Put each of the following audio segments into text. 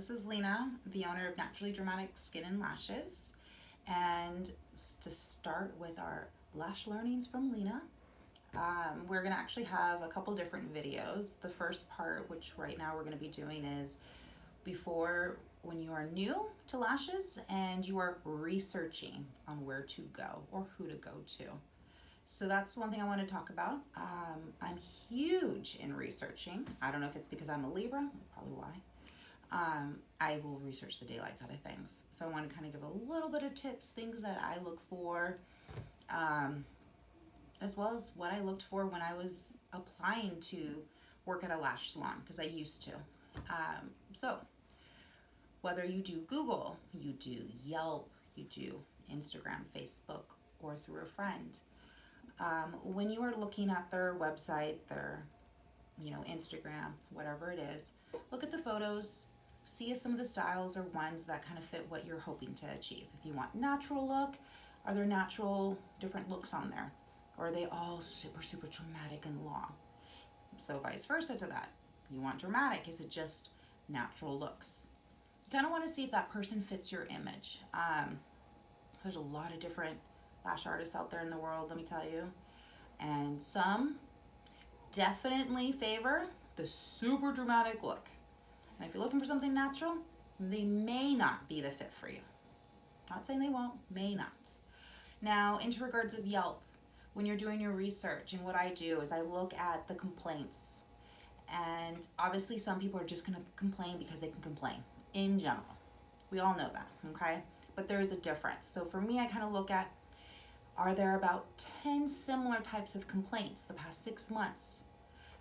This is Lina, the owner of Naturally Dramatic Skin and Lashes. And to start with our lash learnings from Lina, we're gonna actually have a couple different videos. The first part, which right now we're gonna be doing, is before when you are new to lashes and you are researching on where to go or who to go to. So that's one thing I want to talk about. I'm huge in researching. I don't know if it's because I'm a Libra, that's probably why. I will research the daylights out of things. So I want to kind of give a little bit of tips, things that I look for, as well as what I looked for when I was applying to work at a lash salon, because I used to. So whether you do Google, you do Yelp, you do Instagram, Facebook, or through a friend, when you are looking at their website, their Instagram, whatever it is, look at the photos, see if some of the styles are ones that kind of fit what you're hoping to achieve. If you want natural look, are there natural different looks on there? Or are they all super, super dramatic and long? So vice versa to that. You want dramatic, is it just natural looks? You kind of want to see if that person fits your image. There's a lot of different lash artists out there in the world, let me tell you. And some definitely favor the super dramatic look. And if you're looking for something natural, they may not be the fit for you. Not saying they won't, may not. Now, into regards of Yelp, when you're doing your research, and what I do is I look at the complaints. And obviously some people are just gonna complain because they can complain in general. We all know that, okay? But there is a difference. So for me, I kind of look at, are there about 10 similar types of complaints the past 6 months?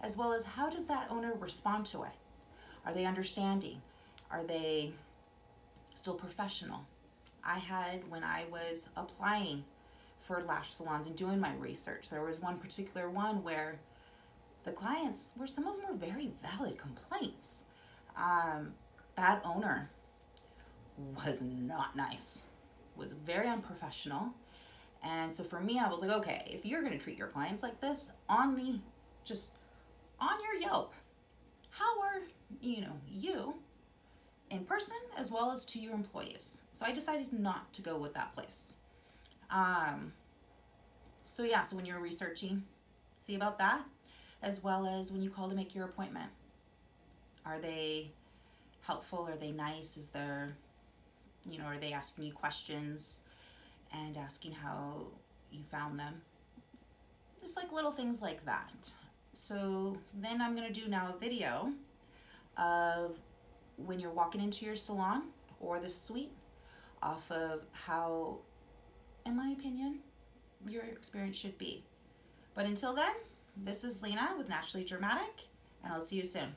As well as, how does that owner respond to it? Are they understanding? Are they still professional? I had, when I was applying for lash salons and doing my research, there was one particular one where the clients were, some of them were very valid complaints. That owner was not nice, was very unprofessional. And so for me, I was like, okay, if you're gonna treat your clients like this on your Yelp, how are you in person as well as to your employees? So I decided not to go with that place. So when you're researching, see about that, as well as when you call to make your appointment. Are they helpful? Are they nice? Is there, are they asking you questions and asking how you found them? Just like little things like that. So then I'm gonna do now a video of when you're walking into your salon or the suite, off of how, in my opinion, your experience should be. But until then, this is Lina with Naturally Dramatic, and I'll see you soon.